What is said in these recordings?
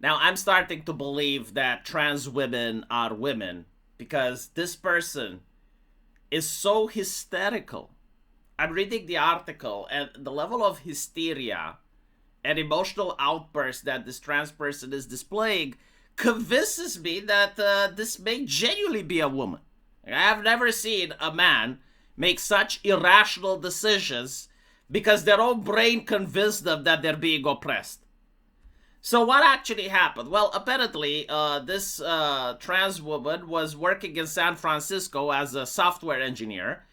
Now, I'm starting to believe that trans women are women because this person is so hysterical. I'm reading the article, and the level of hysteria and emotional outburst that this trans person is displaying convinces me that this may genuinely be a woman. I have never seen a man make such irrational decisions because their own brain convinced them that they're being oppressed. So what actually happened? Well, apparently, this trans woman was working in San Francisco as a software engineer,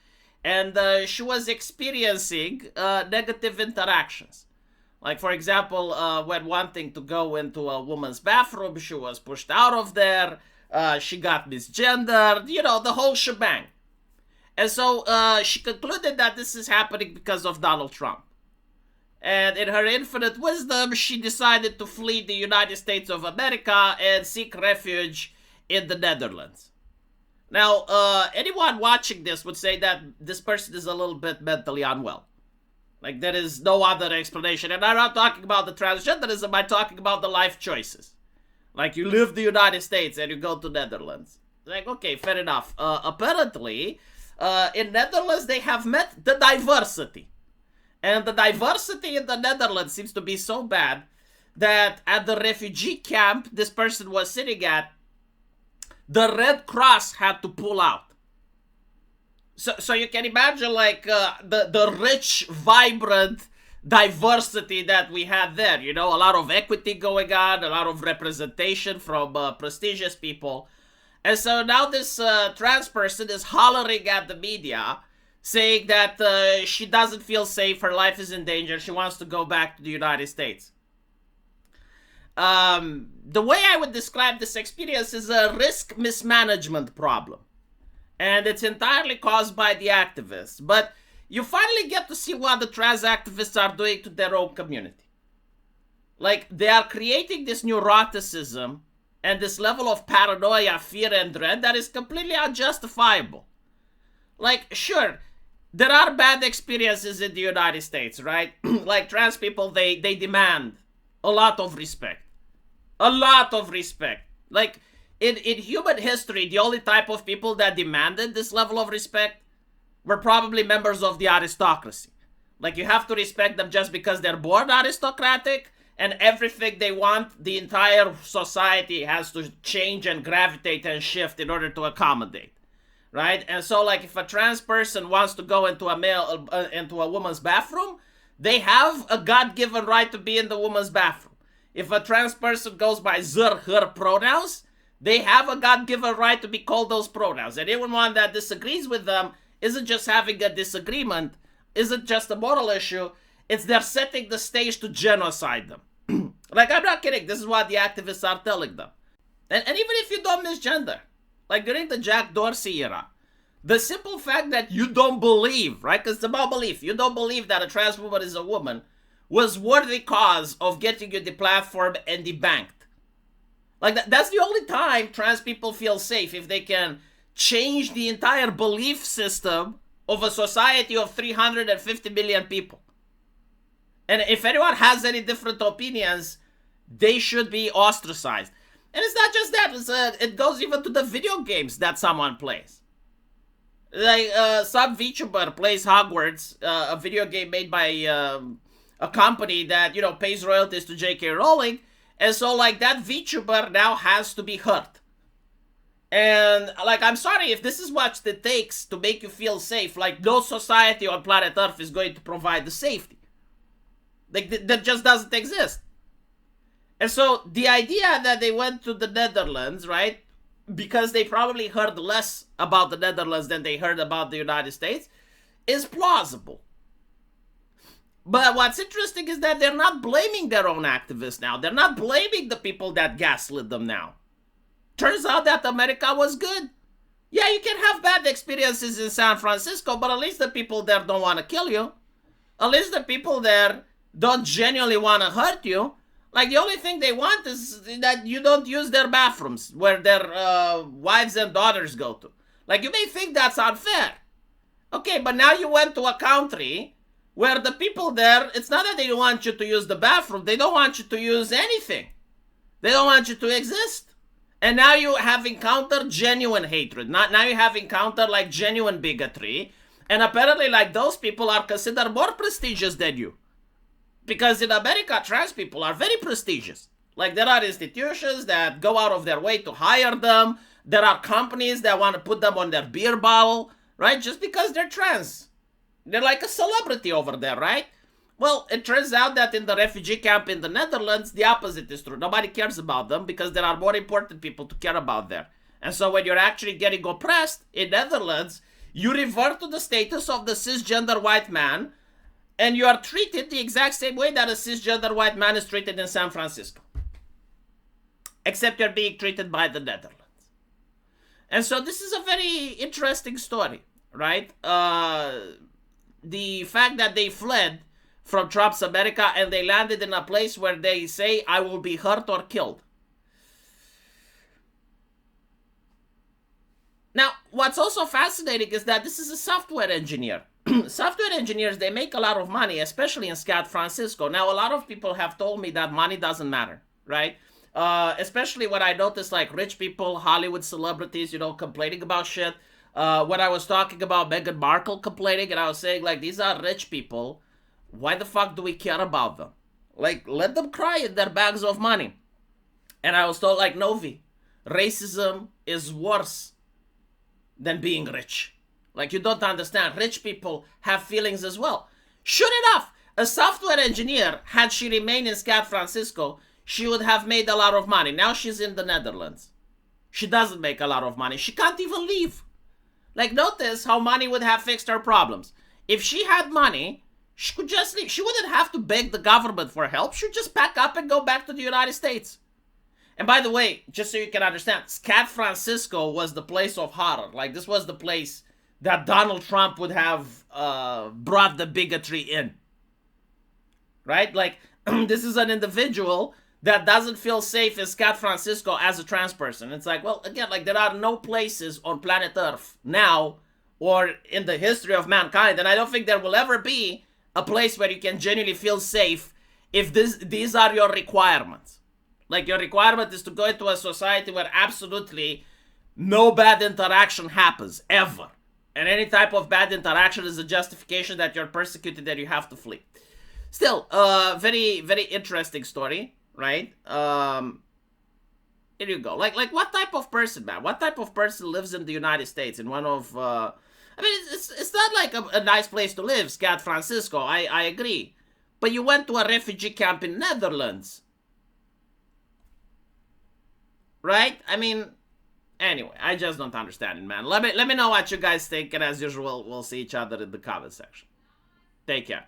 and she was experiencing negative interactions. Like, for example, when wanting to go into a woman's bathroom, she was pushed out of there, she got misgendered, the whole shebang. And so she concluded that this is happening because of Donald Trump. And in her infinite wisdom, she decided to flee the United States of America and seek refuge in the Netherlands. Now, anyone watching this would say that this person is a little bit mentally unwell. Like, there is no other explanation. And I'm not talking about the transgenderism, I'm talking about the life choices. Like, you leave the United States and you go to Netherlands. Like, okay, fair enough. Apparently, in Netherlands, they have met the diversity. And the diversity in the Netherlands seems to be so bad that at the refugee camp this person was sitting at, the Red Cross had to pull out. So you can imagine, like, the rich, vibrant diversity that we had there. A lot of equity going on, a lot of representation from prestigious people. And so now this trans person is hollering at the media, saying that she doesn't feel safe, her life is in danger, she wants to go back to the United States. The way I would describe this experience is a risk mismanagement problem. And it's entirely caused by the activists. But you finally get to see what the trans activists are doing to their own community. Like, they are creating this neuroticism and this level of paranoia, fear, and dread that is completely unjustifiable. Like, sure, there are bad experiences in the United States, right? Like, trans people, they demand a lot of respect. A lot of respect. Like, in human history, the only type of people that demanded this level of respect were probably members of the aristocracy. Like, you have to respect them just because they're born aristocratic, and everything they want, the entire society has to change and gravitate and shift in order to accommodate. Right? And so, like, if a trans person wants to go into a woman's bathroom, they have a God-given right to be in the woman's bathroom. If a trans person goes by her pronouns, they have a God-given right to be called those pronouns. And anyone that disagrees with them isn't just having a disagreement, isn't just a moral issue, it's they're setting the stage to genocide them. Like, I'm not kidding, this is what the activists are telling them. And even if you don't misgender, like during the Jack Dorsey era, the simple fact that you don't believe, right, because it's about belief, you don't believe that a trans woman is a woman, was worthy cause of getting you deplatformed and debanked. Like, that's the only time trans people feel safe, if they can change the entire belief system of a society of 350 million people. And if anyone has any different opinions, they should be ostracized. And it's not just that, it goes even to the video games that someone plays. Like, some VTuber plays Hogwarts, a video game made by a company that, pays royalties to J.K. Rowling. And so, like, that VTuber now has to be hurt. And, like, I'm sorry, if this is what it takes to make you feel safe, like, no society on planet Earth is going to provide the safety. Like, that just doesn't exist. And so, the idea that they went to the Netherlands, right, because they probably heard less about the Netherlands than they heard about the United States, is plausible. But what's interesting is that they're not blaming their own activists now. They're not blaming the people that gaslit them now. Turns out that America was good. Yeah, you can have bad experiences in San Francisco, but at least the people there don't want to kill you. At least the people there don't genuinely want to hurt you. Like, the only thing they want is that you don't use their bathrooms where their wives and daughters go to. Like, you may think that's unfair. Okay, but now you went to a country where the people there, it's not that they want you to use the bathroom, they don't want you to use anything. They don't want you to exist. And now you have encountered genuine hatred. Now you have encountered like genuine bigotry. And apparently like those people are considered more prestigious than you. Because in America, trans people are very prestigious. Like there are institutions that go out of their way to hire them. There are companies that want to put them on their beer bottle, right? Just because they're trans. They're like a celebrity over there, right? Well, it turns out that in the refugee camp in the Netherlands, the opposite is true. Nobody cares about them because there are more important people to care about there. And so when you're actually getting oppressed in Netherlands, you revert to the status of the cisgender white man, and you are treated the exact same way that a cisgender white man is treated in San Francisco. Except you're being treated by the Netherlands. And so this is a very interesting story, right? The fact that they fled from Trump's America and they landed in a place where they say, I will be hurt or killed. Now, what's also fascinating is that this is a software engineer. Software engineers, they make a lot of money, especially in San Francisco. Now, a lot of people have told me that money doesn't matter, right? Especially when I notice like rich people, Hollywood celebrities, complaining about shit. When I was talking about Meghan Markle complaining, and I was saying like, these are rich people. Why the fuck do we care about them? Like, let them cry in their bags of money. And I was told like, Novi, racism is worse than being rich. Like, you don't understand. Rich people have feelings as well. Sure enough, a software engineer, had she remained in San Francisco, she would have made a lot of money. Now she's in the Netherlands. She doesn't make a lot of money. She can't even leave. Like, notice how money would have fixed her problems. If she had money, she could just leave. She wouldn't have to beg the government for help. She'd just pack up and go back to the United States. And by the way, just so you can understand, San Francisco was the place of horror. Like, this was the place that Donald Trump would have brought the bigotry in. Right? Like, this is an individual that doesn't feel safe in San Francisco as a trans person. It's like, well, again, like, there are no places on planet Earth now or in the history of mankind, and I don't think there will ever be a place where you can genuinely feel safe if these are your requirements. Like, your requirement is to go into a society where absolutely no bad interaction happens, ever. And any type of bad interaction is a justification that you're persecuted and you have to flee. Still, very, very interesting story, right? Here you go. Like, what type of person, man? What type of person lives in the United States in one of... I mean, it's not like a nice place to live, San Francisco. I agree. But you went to a refugee camp in Netherlands. Right? I mean, anyway, I just don't understand it, man. Let me know what you guys think, and as usual, we'll see each other in the comment section. Take care.